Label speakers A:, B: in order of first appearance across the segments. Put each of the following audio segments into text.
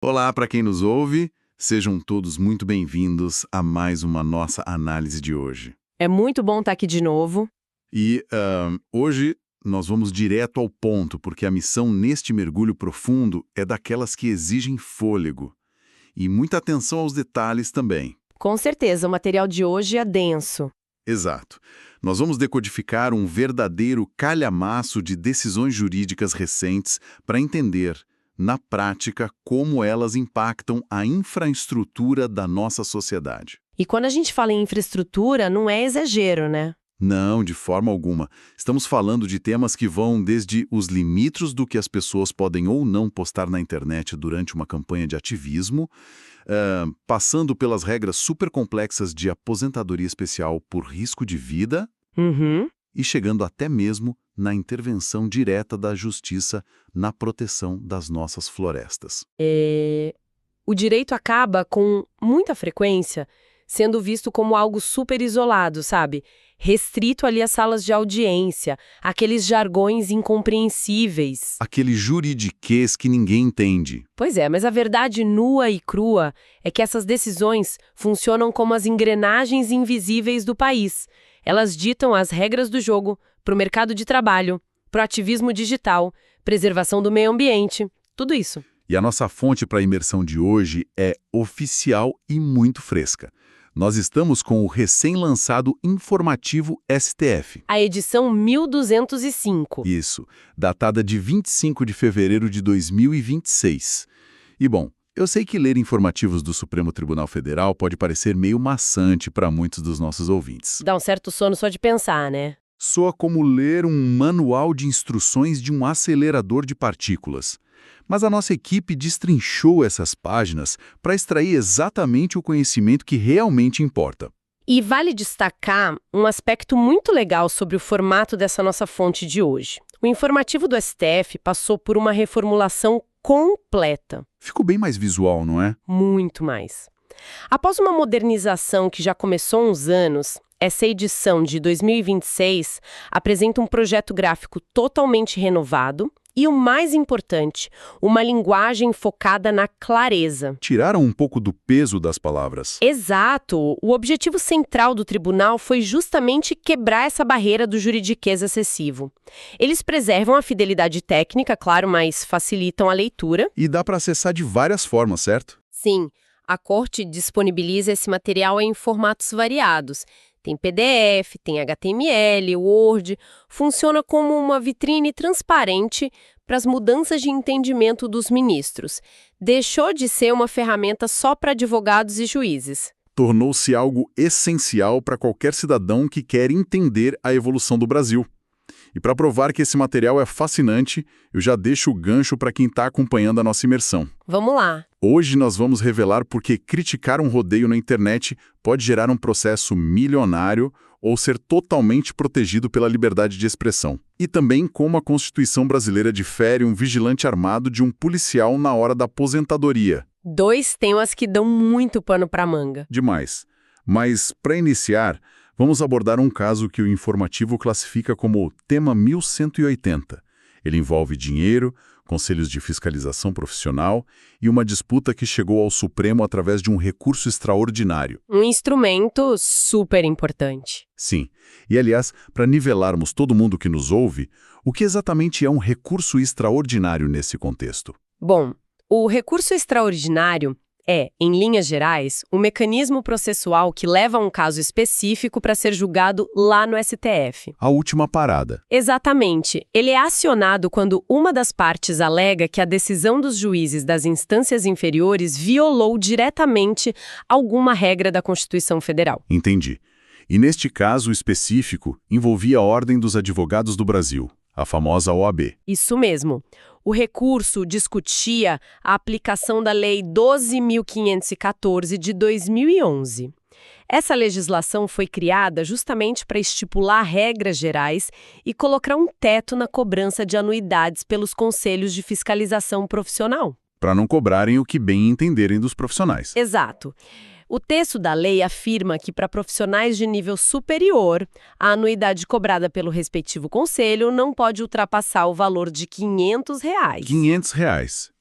A: Olá para quem nos ouve, sejam todos muito bem-vindos a mais uma nossa análise de hoje.
B: É muito bom estar aqui de novo.
A: Hoje nós vamos direto ao ponto, porque a missão neste mergulho profundo é daquelas que exigem fôlego. E muita atenção aos detalhes também.
B: Com certeza, o material de hoje é denso.
A: Exato. Nós vamos decodificar um verdadeiro calhamaço de decisões jurídicas recentes para entender, na prática, como elas impactam a infraestrutura da nossa sociedade.
B: E quando a gente fala em infraestrutura, não é exagero, né?
A: Não, de forma alguma. Estamos falando de temas que vão desde os limites do que as pessoas podem ou não postar na internet durante uma campanha de ativismo, passando pelas regras super complexas de aposentadoria especial por risco de vida e chegando até mesmo na intervenção direta da justiça na proteção das nossas florestas.
B: O direito acaba, com muita frequência, sendo visto como algo super isolado, sabe? Restrito ali às salas de audiência, aqueles jargões incompreensíveis.
A: Aquele juridiquês que ninguém entende.
B: Pois é, mas a verdade nua e crua é que essas decisões funcionam como as engrenagens invisíveis do país. Elas ditam as regras do jogo para o mercado de trabalho, para o ativismo digital, preservação do meio ambiente, tudo isso.
A: E a nossa fonte para a imersão de hoje é oficial e muito fresca. Nós estamos com o recém-lançado informativo STF.
B: A edição 1205.
A: Isso, datada de 25 de fevereiro de 2026. E bom, eu sei que ler informativos do Supremo Tribunal Federal pode parecer meio maçante para muitos dos nossos ouvintes.
B: Dá um certo sono só de pensar, né?
A: Soa como ler um manual de instruções de um acelerador de partículas. Mas a nossa equipe destrinchou essas páginas para extrair exatamente o conhecimento que realmente importa.
B: E vale destacar um aspecto muito legal sobre o formato dessa nossa fonte de hoje. O informativo do STF passou por uma reformulação completa.
A: Ficou bem mais visual, não é?
B: Muito mais. Após uma modernização que já começou há uns anos, essa edição de 2026 apresenta um projeto gráfico totalmente renovado e, o mais importante, uma linguagem focada na clareza.
A: Tiraram um pouco do peso das palavras.
B: Exato! O objetivo central do tribunal foi justamente quebrar essa barreira do juridiquês excessivo. Eles preservam a fidelidade técnica, claro, mas facilitam a leitura.
A: E dá para acessar de várias formas, certo?
B: Sim, a Corte disponibiliza esse material em formatos variados. Tem PDF, tem HTML, Word, funciona como uma vitrine transparente para as mudanças de entendimento dos ministros. Deixou de ser uma ferramenta só para advogados e juízes.
A: Tornou-se algo essencial para qualquer cidadão que quer entender a evolução do Brasil. E para provar que esse material é fascinante, eu já deixo o gancho para quem está acompanhando a nossa imersão.
B: Vamos lá!
A: Hoje nós vamos revelar por que criticar um rodeio na internet pode gerar um processo milionário ou ser totalmente protegido pela liberdade de expressão. E também como a Constituição brasileira difere um vigilante armado de um policial na hora da aposentadoria.
B: Dois temas que dão muito pano para manga.
A: Demais. Mas, para iniciar, vamos abordar um caso que o informativo classifica como tema 1180. Ele envolve dinheiro, conselhos de fiscalização profissional e uma disputa que chegou ao Supremo através de um recurso extraordinário.
B: Um instrumento super importante.
A: Sim. E, aliás, para nivelarmos todo mundo que nos ouve, o que exatamente é um recurso extraordinário nesse contexto?
B: Bom, o recurso extraordinário é, em linhas gerais, um mecanismo processual que leva um caso específico para ser julgado lá no STF.
A: A última parada.
B: Exatamente. Ele é acionado quando uma das partes alega que a decisão dos juízes das instâncias inferiores violou diretamente alguma regra da Constituição Federal.
A: Entendi. E neste caso específico, envolvia a Ordem dos Advogados do Brasil, a famosa OAB.
B: Isso mesmo. O recurso discutia a aplicação da Lei 12.514 de 2011. Essa legislação foi criada justamente para estipular regras gerais e colocar um teto na cobrança de anuidades pelos conselhos de fiscalização profissional.
A: Para não cobrarem o que bem entenderem dos profissionais.
B: Exato. O texto da lei afirma que, para profissionais de nível superior, a anuidade cobrada pelo respectivo conselho não pode ultrapassar o valor de R$ 500.
A: R$ 500.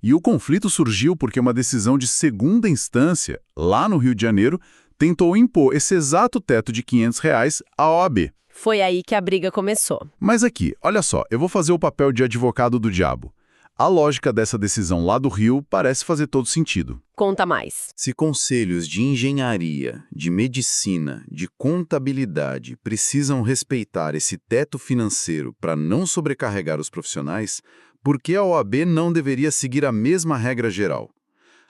A: E o conflito surgiu porque uma decisão de segunda instância, lá no Rio de Janeiro, tentou impor esse exato teto de R$ 500 à OAB.
B: Foi aí que a briga começou.
A: Mas aqui, olha só, eu vou fazer o papel de advogado do diabo. A lógica dessa decisão lá do Rio parece fazer todo sentido.
B: Conta mais.
C: Se conselhos de engenharia, de medicina, de contabilidade precisam respeitar esse teto financeiro para não sobrecarregar os profissionais, por que a OAB não deveria seguir a mesma regra geral?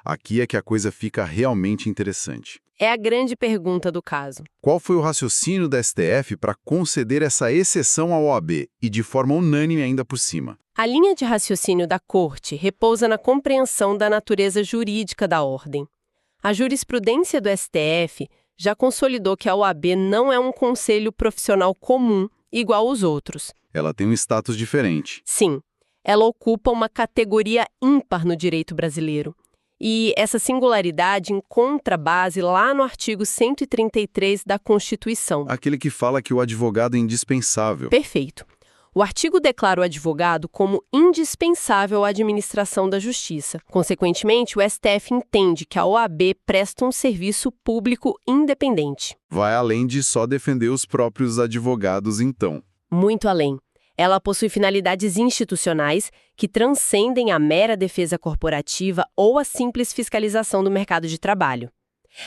C: Aqui é que a coisa fica realmente interessante.
B: É a grande pergunta do caso.
C: Qual foi o raciocínio da STF para conceder essa exceção à OAB e de forma unânime ainda por cima?
B: A linha de raciocínio da Corte repousa na compreensão da natureza jurídica da ordem. A jurisprudência do STF já consolidou que a OAB não é um conselho profissional comum, igual aos outros.
C: Ela tem um status diferente.
B: Sim, ela ocupa uma categoria ímpar no direito brasileiro. E essa singularidade encontra base lá no artigo 133 da Constituição.
C: Aquele que fala que o advogado é indispensável.
B: Perfeito. O artigo declara o advogado como indispensável à administração da justiça. Consequentemente, o STF entende que a OAB presta um serviço público independente.
C: Vai além de só defender os próprios advogados, então.
B: Muito além. Ela possui finalidades institucionais que transcendem a mera defesa corporativa ou a simples fiscalização do mercado de trabalho.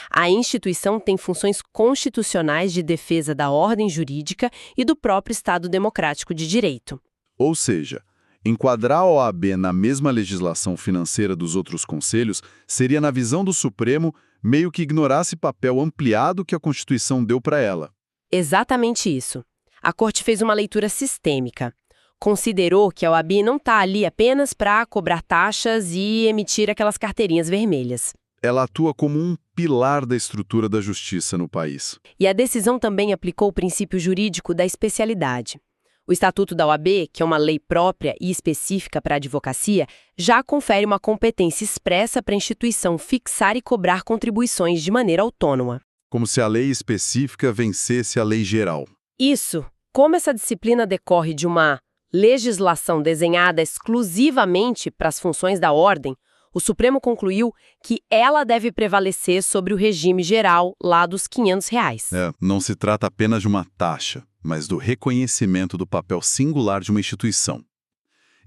B: A instituição tem funções constitucionais de defesa da ordem jurídica e do próprio Estado democrático de direito.
C: Ou seja, enquadrar a OAB na mesma legislação financeira dos outros conselhos seria, na visão do Supremo, meio que ignorar esse papel ampliado que a Constituição deu para ela.
B: Exatamente isso. A Corte fez uma leitura sistêmica. Considerou que a OAB não está ali apenas para cobrar taxas e emitir aquelas carteirinhas vermelhas.
C: Ela atua como um pilar da estrutura da justiça no país.
B: E a decisão também aplicou o princípio jurídico da especialidade. O Estatuto da OAB, que é uma lei própria e específica para a advocacia, já confere uma competência expressa para a instituição fixar e cobrar contribuições de maneira autônoma.
C: Como se a lei específica vencesse a lei geral.
B: Isso, como essa disciplina decorre de uma legislação desenhada exclusivamente para as funções da ordem, o Supremo concluiu que ela deve prevalecer sobre o regime geral lá dos R$ 500.
C: Não se trata apenas de uma taxa, mas do reconhecimento do papel singular de uma instituição.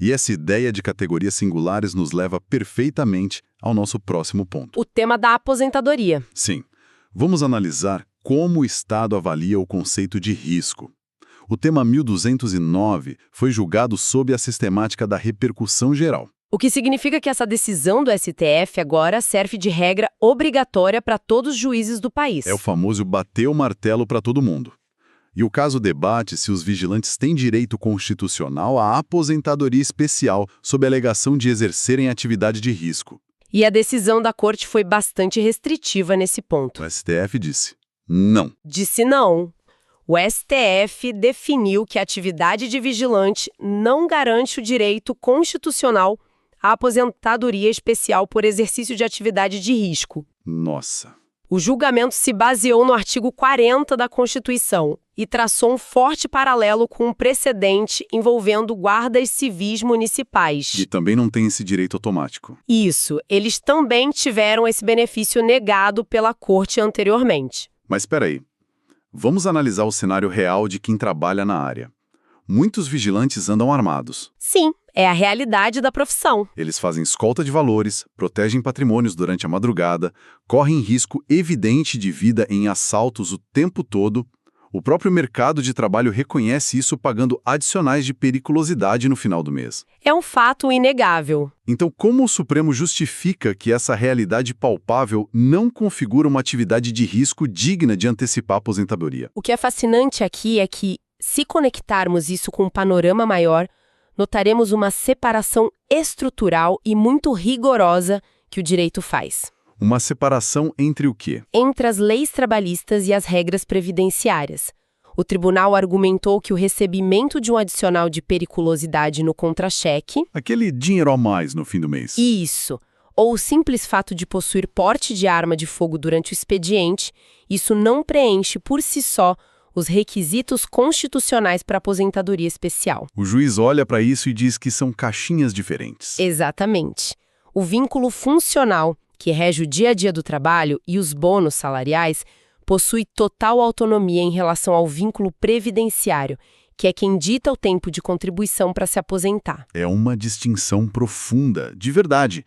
C: E essa ideia de categorias singulares nos leva perfeitamente ao nosso próximo ponto.
B: O tema da aposentadoria.
C: Sim. Vamos analisar como o Estado avalia o conceito de risco. O tema 1209 foi julgado sob a sistemática da repercussão geral.
B: O que significa que essa decisão do STF agora serve de regra obrigatória para todos os juízes do país.
C: É o famoso bater o martelo para todo mundo. E o caso debate se os vigilantes têm direito constitucional à aposentadoria especial sob a alegação de exercerem atividade de risco.
B: E a decisão da Corte foi bastante restritiva nesse ponto.
C: O STF disse não.
B: Disse não. O STF definiu que a atividade de vigilante não garante o direito constitucional à aposentadoria especial por exercício de atividade de risco.
C: Nossa.
B: O julgamento se baseou no artigo 40 da Constituição e traçou um forte paralelo com um precedente envolvendo guardas civis municipais.
C: E também não tem esse direito automático.
B: Isso, eles também tiveram esse benefício negado pela Corte anteriormente.
C: Mas espera aí. Vamos analisar o cenário real de quem trabalha na área. Muitos vigilantes andam armados.
B: Sim, é a realidade da profissão.
C: Eles fazem escolta de valores, protegem patrimônios durante a madrugada, correm risco evidente de vida em assaltos o tempo todo. O próprio mercado de trabalho reconhece isso pagando adicionais de periculosidade no final do mês.
B: É um fato inegável.
C: Então, como o Supremo justifica que essa realidade palpável não configura uma atividade de risco digna de antecipar a aposentadoria?
B: O que é fascinante aqui é que, se conectarmos isso com um panorama maior, notaremos uma separação estrutural e muito rigorosa que o direito faz.
C: Uma separação entre o quê?
B: Entre as leis trabalhistas e as regras previdenciárias. O tribunal argumentou que o recebimento de um adicional de periculosidade no contra-cheque...
C: Aquele dinheiro a mais no fim do mês.
B: Isso. Ou o simples fato de possuir porte de arma de fogo durante o expediente, isso não preenche por si só os requisitos constitucionais para aposentadoria especial.
C: O juiz olha para isso e diz que são caixinhas diferentes.
B: Exatamente. O vínculo funcional, que rege o dia a dia do trabalho, e os bônus salariais, possui total autonomia em relação ao vínculo previdenciário, que é quem dita o tempo de contribuição para se aposentar.
A: É uma distinção profunda, de verdade.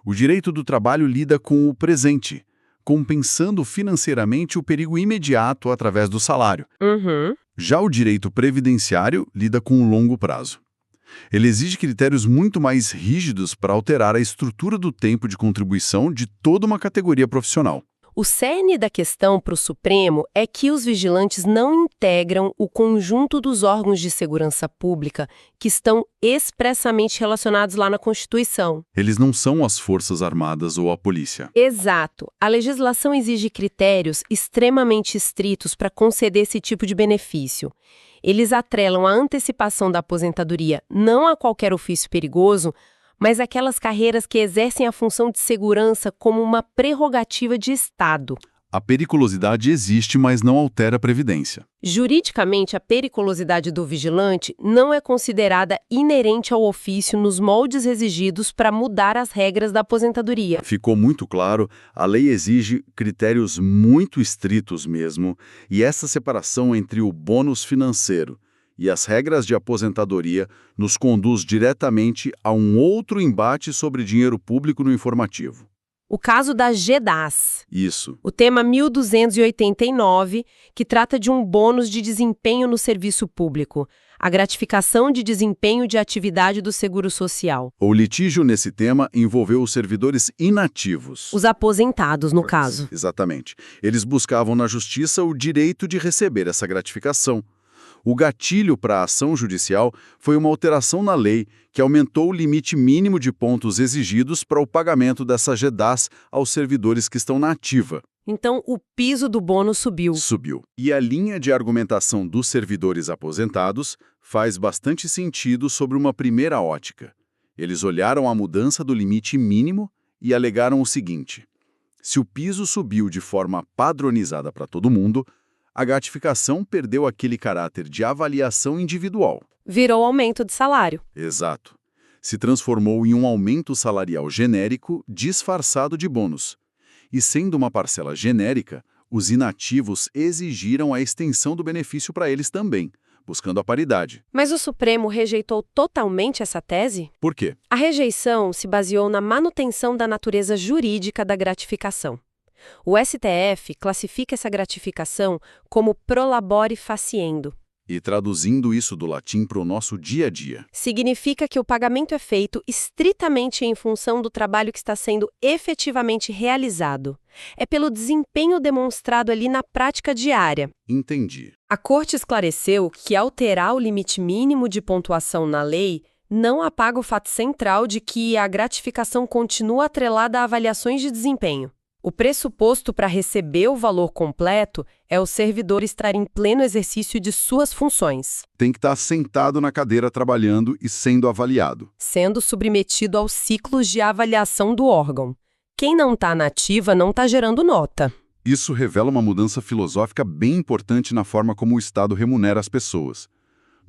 A: O direito do trabalho lida com o presente, compensando financeiramente o perigo imediato através do salário.
B: Uhum.
A: Já o direito previdenciário lida com o longo prazo. Ele exige critérios muito mais rígidos para alterar a estrutura do tempo de contribuição de toda uma categoria profissional.
B: O cerne da questão para o Supremo é que os vigilantes não integram o conjunto dos órgãos de segurança pública que estão expressamente relacionados lá na Constituição.
A: Eles não são as Forças Armadas ou a polícia.
B: Exato. A legislação exige critérios extremamente estritos para conceder esse tipo de benefício. Eles atrelam a antecipação da aposentadoria não a qualquer ofício perigoso, mas aquelas carreiras que exercem a função de segurança como uma prerrogativa de Estado.
A: A periculosidade existe, mas não altera a previdência.
B: Juridicamente, a periculosidade do vigilante não é considerada inerente ao ofício nos moldes exigidos para mudar as regras da aposentadoria.
A: Ficou muito claro, a lei exige critérios muito estritos mesmo, e essa separação entre o bônus financeiro e as regras de aposentadoria nos conduz diretamente a um outro embate sobre dinheiro público no informativo.
B: O caso da GEDAS.
A: Isso.
B: O tema 1289, que trata de um bônus de desempenho no serviço público, a gratificação de desempenho de atividade do Seguro Social.
A: O litígio nesse tema envolveu os servidores inativos.
B: Os aposentados, no caso.
A: Exatamente. Eles buscavam na justiça o direito de receber essa gratificação. O gatilho para a ação judicial foi uma alteração na lei que aumentou o limite mínimo de pontos exigidos para o pagamento dessa GEDAS aos servidores que estão na ativa.
B: Então, o piso do bônus subiu.
A: Subiu. E a linha de argumentação dos servidores aposentados faz bastante sentido sobre uma primeira ótica. Eles olharam a mudança do limite mínimo e alegaram o seguinte: se o piso subiu de forma padronizada para todo mundo, a gratificação perdeu aquele caráter de avaliação individual.
B: Virou aumento de salário.
A: Exato. Se transformou em um aumento salarial genérico disfarçado de bônus. E sendo uma parcela genérica, os inativos exigiram a extensão do benefício para eles também, buscando a paridade.
B: Mas o Supremo rejeitou totalmente essa tese?
A: Por quê?
B: A rejeição se baseou na manutenção da natureza jurídica da gratificação. O STF classifica essa gratificação como prolabore faciendo.
A: E traduzindo isso do latim para o nosso dia a dia.
B: Significa que o pagamento é feito estritamente em função do trabalho que está sendo efetivamente realizado. É pelo desempenho demonstrado ali na prática diária.
A: Entendi.
B: A Corte esclareceu que alterar o limite mínimo de pontuação na lei não apaga o fato central de que a gratificação continua atrelada a avaliações de desempenho. O pressuposto para receber o valor completo é o servidor estar em pleno exercício de suas funções.
A: Tem que estar sentado na cadeira trabalhando e sendo avaliado.
B: Sendo submetido aos ciclos de avaliação do órgão. Quem não está na ativa não está gerando nota.
A: Isso revela uma mudança filosófica bem importante na forma como o Estado remunera as pessoas.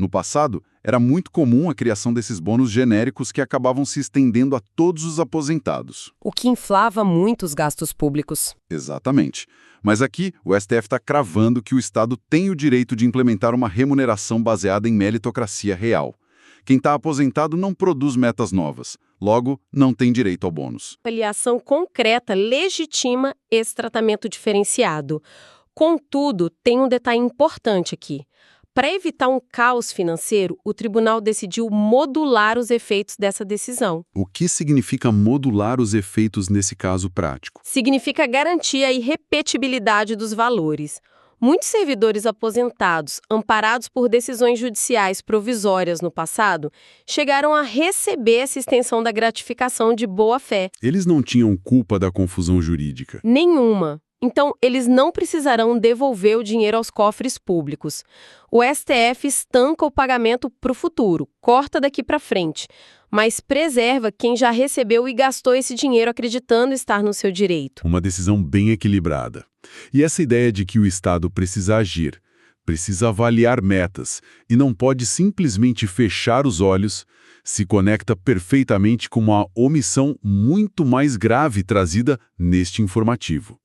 A: No passado, era muito comum a criação desses bônus genéricos que acabavam se estendendo a todos os aposentados.
B: O que inflava muito os gastos públicos.
A: Exatamente. Mas aqui, o STF está cravando que o Estado tem o direito de implementar uma remuneração baseada em meritocracia real. Quem está aposentado não produz metas novas. Logo, não tem direito ao bônus.
B: A avaliação concreta legitima esse tratamento diferenciado. Contudo, tem um detalhe importante aqui. Para evitar um caos financeiro, o tribunal decidiu modular os efeitos dessa decisão.
A: O que significa modular os efeitos nesse caso prático?
B: Significa garantir a irrepetibilidade dos valores. Muitos servidores aposentados, amparados por decisões judiciais provisórias no passado, chegaram a receber essa extensão da gratificação de boa-fé.
A: Eles não tinham culpa da confusão jurídica.
B: Nenhuma. Então, eles não precisarão devolver o dinheiro aos cofres públicos. O STF estanca o pagamento para o futuro, corta daqui para frente, mas preserva quem já recebeu e gastou esse dinheiro acreditando estar no seu direito.
A: Uma decisão bem equilibrada. E essa ideia de que o Estado precisa agir, precisa avaliar metas e não pode simplesmente fechar os olhos, Se conecta perfeitamente com uma omissão muito mais grave trazida neste informativo.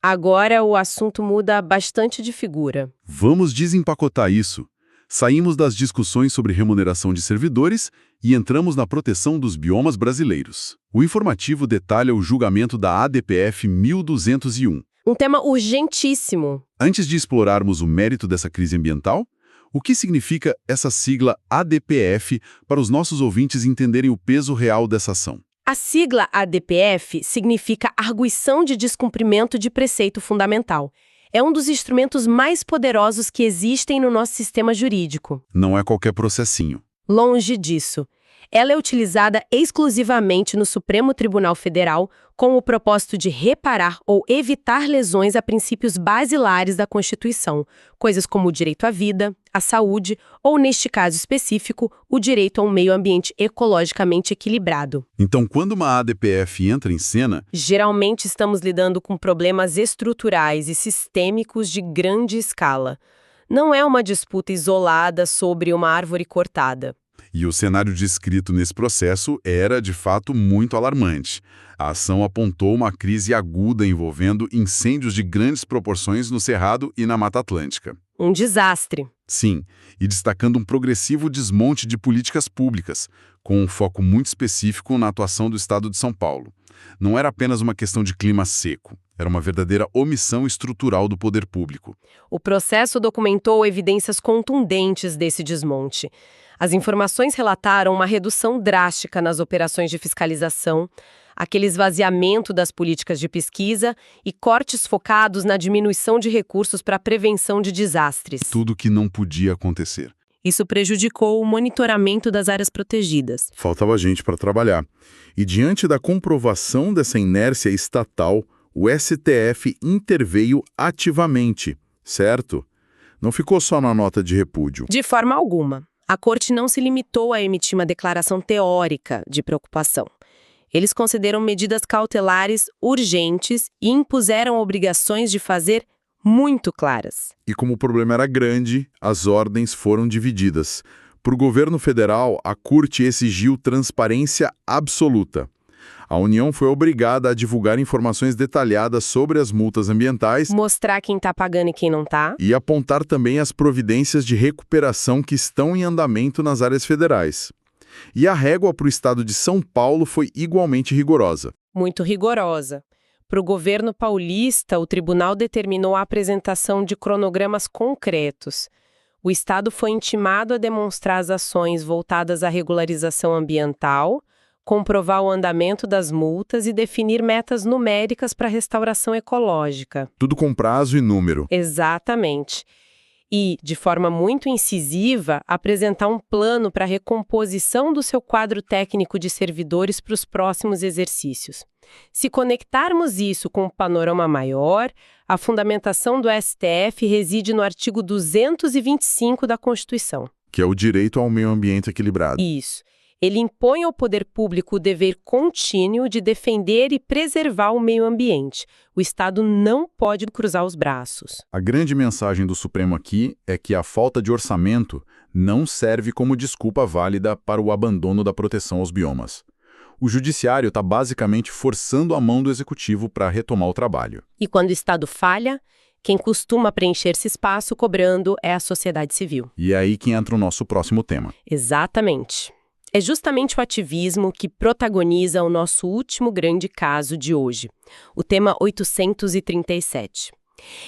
B: Agora o assunto muda bastante de figura.
A: Vamos desempacotar isso. Saímos das discussões sobre remuneração de servidores e entramos na proteção dos biomas brasileiros. O informativo detalha o julgamento da ADPF 1201.
B: Um tema urgentíssimo.
A: Antes de explorarmos o mérito dessa crise ambiental, o que significa essa sigla ADPF para os nossos ouvintes entenderem o peso real dessa ação?
B: A sigla ADPF significa Arguição de Descumprimento de Preceito Fundamental. É um dos instrumentos mais poderosos que existem no nosso sistema jurídico.
A: Não é qualquer processinho.
B: Longe disso. Ela é utilizada exclusivamente no Supremo Tribunal Federal com o propósito de reparar ou evitar lesões a princípios basilares da Constituição, coisas como o direito à vida, à saúde ou, neste caso específico, o direito a um meio ambiente ecologicamente equilibrado.
A: Então, quando uma ADPF entra em cena,
B: geralmente estamos lidando com problemas estruturais e sistêmicos de grande escala. Não é uma disputa isolada sobre uma árvore cortada.
A: e o cenário descrito nesse processo era, de fato, muito alarmante. A ação apontou uma crise aguda envolvendo incêndios de grandes proporções no Cerrado e na Mata Atlântica.
B: Um desastre.
A: Sim, e destacando um progressivo desmonte de políticas públicas, com um foco muito específico na atuação do Estado de São Paulo. Não era apenas uma questão de clima seco, era uma verdadeira omissão estrutural do poder público.
B: O processo documentou evidências contundentes desse desmonte. As informações relataram uma redução drástica nas operações de fiscalização, aquele esvaziamento das políticas de pesquisa e cortes focados na diminuição de recursos para a prevenção de desastres.
A: Tudo que não podia acontecer.
B: Isso prejudicou o monitoramento das áreas protegidas.
A: Faltava gente para trabalhar. E diante da comprovação dessa inércia estatal, o STF interveio ativamente, certo? Não ficou só na nota de repúdio.
B: De forma alguma. A Corte não se limitou a emitir uma declaração teórica de preocupação. Eles consideram medidas cautelares urgentes e impuseram obrigações de fazer muito claras.
A: E como o problema era grande, as ordens foram divididas. Para o governo federal, a Corte exigiu transparência absoluta. A União foi obrigada a divulgar informações detalhadas sobre as multas ambientais,
B: Mostrar quem está pagando e quem não está.
A: e apontar também as providências de recuperação que estão em andamento nas áreas federais. E a régua para o estado de São Paulo foi igualmente rigorosa.
B: Muito rigorosa. Para o governo paulista, o tribunal determinou a apresentação de cronogramas concretos. O Estado foi intimado a demonstrar as ações voltadas à regularização ambiental, comprovar o andamento das multas e definir metas numéricas para a restauração ecológica.
A: Tudo com prazo e número.
B: Exatamente. E, de forma muito incisiva, apresentar um plano para a recomposição do seu quadro técnico de servidores para os próximos exercícios. Se conectarmos isso com um panorama maior, a fundamentação do STF reside no artigo 225 da Constituição.
A: Que é o direito ao meio ambiente equilibrado.
B: Isso. Ele impõe ao poder público o dever contínuo de defender e preservar o meio ambiente. O Estado não pode cruzar os braços.
A: A grande mensagem do Supremo aqui é que a falta de orçamento não serve como desculpa válida para o abandono da proteção aos biomas. O Judiciário está basicamente forçando a mão do Executivo para retomar o trabalho.
B: E quando o Estado falha, quem costuma preencher esse espaço cobrando é a sociedade civil.
A: E é aí que entra o nosso próximo tema.
B: Exatamente. É justamente o ativismo que protagoniza o nosso último grande caso de hoje, o tema 837.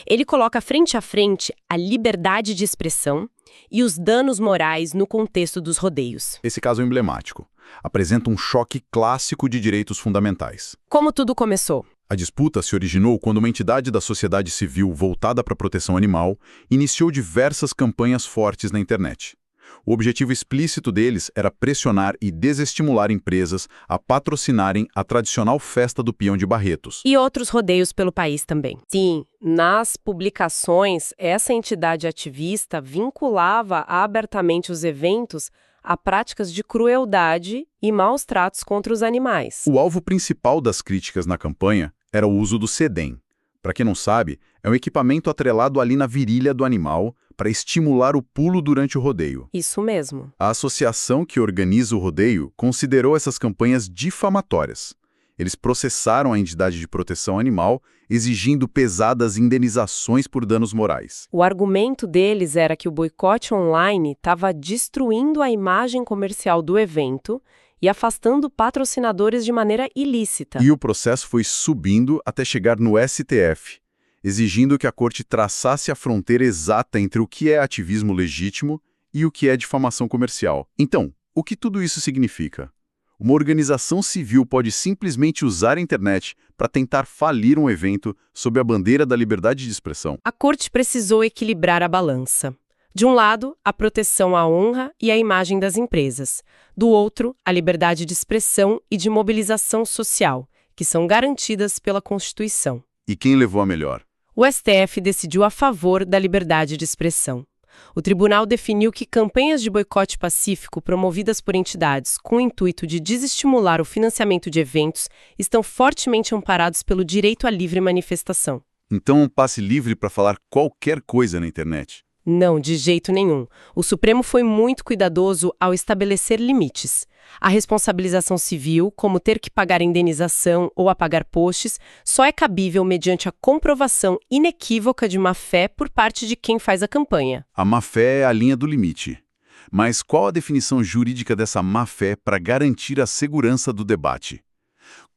B: Ele coloca frente a frente a liberdade de expressão e os danos morais no contexto dos rodeios.
A: Esse caso é emblemático. Apresenta um choque clássico de direitos fundamentais.
B: Como tudo começou?
A: A disputa se originou quando uma entidade da sociedade civil voltada para a proteção animal iniciou diversas campanhas fortes na internet. O objetivo explícito deles era pressionar e desestimular empresas a patrocinarem a tradicional festa do Peão de Barretos.
B: E outros rodeios pelo país também. Sim, nas publicações, essa entidade ativista vinculava abertamente os eventos a práticas de crueldade e maus tratos contra os animais.
A: O alvo principal das críticas na campanha era o uso do sedem, Para quem não sabe, é um equipamento atrelado ali na virilha do animal para estimular o pulo durante o rodeio.
B: Isso mesmo.
A: A associação que organiza o rodeio considerou essas campanhas difamatórias. Eles processaram a entidade de proteção animal, exigindo pesadas indenizações por danos morais.
B: O argumento deles era que o boicote online estava destruindo a imagem comercial do evento e afastando patrocinadores de maneira ilícita.
A: E o processo foi subindo até chegar no STF, exigindo que a corte traçasse a fronteira exata entre o que é ativismo legítimo e o que é difamação comercial. Então, o que tudo isso significa? Uma organização civil pode simplesmente usar a internet para tentar falir um evento sob a bandeira da liberdade de expressão.
B: A corte precisou equilibrar a balança. De um lado, a proteção à honra e à imagem das empresas. Do outro, a liberdade de expressão e de mobilização social, que são garantidas pela Constituição.
A: E quem levou a melhor?
B: O STF decidiu a favor da liberdade de expressão. O tribunal definiu que campanhas de boicote pacífico promovidas por entidades com o intuito de desestimular o financiamento de eventos estão fortemente amparados pelo direito à livre manifestação.
A: Então, um passe livre para falar qualquer coisa na internet.
B: Não, de jeito nenhum. O Supremo foi muito cuidadoso ao estabelecer limites. A responsabilização civil, como ter que pagar indenização ou apagar posts, só é cabível mediante a comprovação inequívoca de má-fé por parte de quem faz a campanha.
A: A má-fé é a linha do limite. Mas qual a definição jurídica dessa má-fé para garantir a segurança do debate?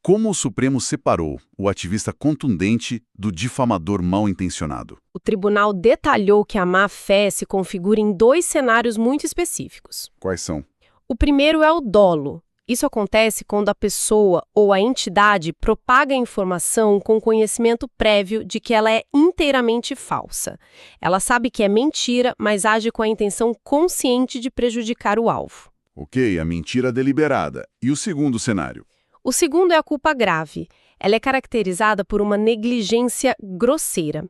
A: Como o Supremo separou o ativista contundente do difamador mal-intencionado?
B: O tribunal detalhou que a má-fé se configura em 2 cenários muito específicos.
A: Quais são?
B: O primeiro é o dolo. Isso acontece quando a pessoa ou a entidade propaga a informação com conhecimento prévio de que ela é inteiramente falsa. Ela sabe que é mentira, mas age com a intenção consciente de prejudicar o alvo.
A: Ok, a mentira deliberada. E o segundo cenário?
B: O segundo é a culpa grave. Ela é caracterizada por uma negligência grosseira.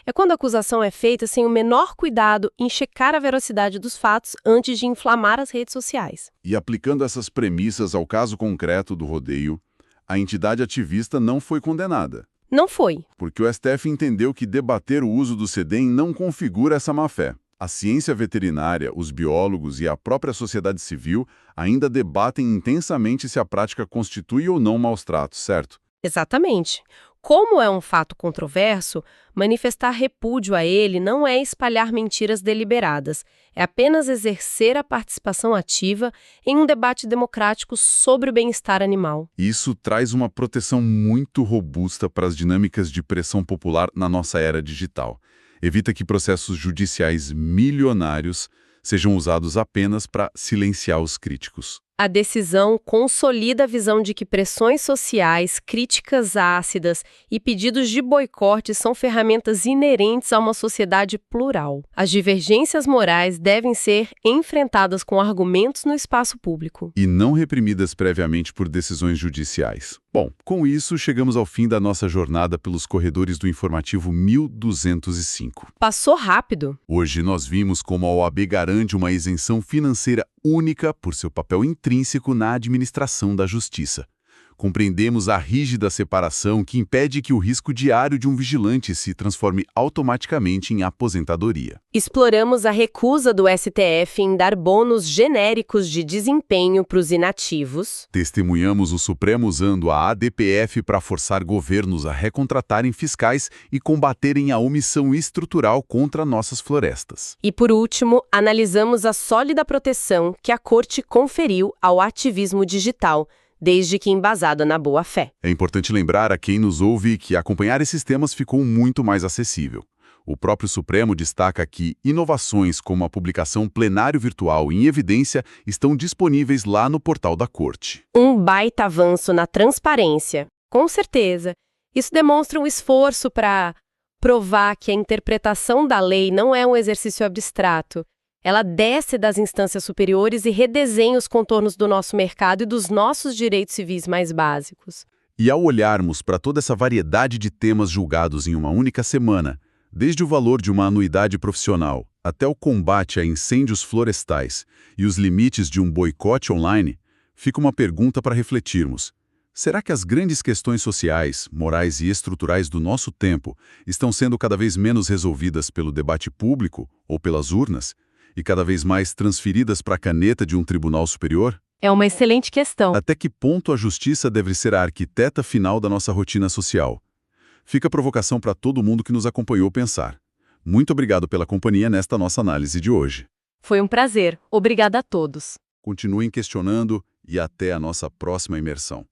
B: É quando a acusação é feita sem o menor cuidado em checar a veracidade dos fatos antes de inflamar as redes sociais.
A: E aplicando essas premissas ao caso concreto do rodeio, a entidade ativista não foi condenada.
B: Não foi.
A: Porque o STF entendeu que debater o uso do SEDEM não configura essa má-fé. A ciência veterinária, os biólogos e a própria sociedade civil ainda debatem intensamente se a prática constitui ou não maus-tratos, certo?
B: Exatamente. Como é um fato controverso, manifestar repúdio a ele não é espalhar mentiras deliberadas, é apenas exercer a participação ativa em um debate democrático sobre o bem-estar animal.
A: Isso traz uma proteção muito robusta para as dinâmicas de pressão popular na nossa era digital. Evita que processos judiciais milionários sejam usados apenas para silenciar os críticos.
B: A decisão consolida a visão de que pressões sociais, críticas ácidas e pedidos de boicote são ferramentas inerentes a uma sociedade plural. As divergências morais devem ser enfrentadas com argumentos no espaço público.
A: E não reprimidas previamente por decisões judiciais. Bom, com isso, chegamos ao fim da nossa jornada pelos corredores do informativo 1205.
B: Passou rápido.
A: Hoje nós vimos como a OAB garante uma isenção financeira única por seu papel intrínseco na administração da justiça. Compreendemos a rígida separação que impede que o risco diário de um vigilante se transforme automaticamente em aposentadoria.
B: Exploramos a recusa do STF em dar bônus genéricos de desempenho para os inativos.
A: Testemunhamos o Supremo usando a ADPF para forçar governos a recontratarem fiscais e combaterem a omissão estrutural contra nossas florestas.
B: E, por último, analisamos a sólida proteção que a Corte conferiu ao ativismo digital, desde que embasada na boa-fé.
A: É importante lembrar a quem nos ouve que acompanhar esses temas ficou muito mais acessível. O próprio Supremo destaca que inovações como a publicação plenário virtual em evidência estão disponíveis lá no portal da Corte.
B: Um baita avanço na transparência, com certeza. Isso demonstra um esforço para provar que a interpretação da lei não é um exercício abstrato. Ela desce das instâncias superiores e redesenha os contornos do nosso mercado e dos nossos direitos civis mais básicos.
A: E ao olharmos para toda essa variedade de temas julgados em uma única semana, desde o valor de uma anuidade profissional até o combate a incêndios florestais e os limites de um boicote online, fica uma pergunta para refletirmos. Será que as grandes questões sociais, morais e estruturais do nosso tempo estão sendo cada vez menos resolvidas pelo debate público ou pelas urnas e cada vez mais transferidas para a caneta de um tribunal superior?
B: É uma excelente questão.
A: Até que ponto a justiça deve ser a arquiteta final da nossa rotina social? Fica a provocação para todo mundo que nos acompanhou pensar. Muito obrigado pela companhia nesta nossa análise de hoje.
B: Foi um prazer. Obrigada a todos.
A: Continuem questionando e até a nossa próxima imersão.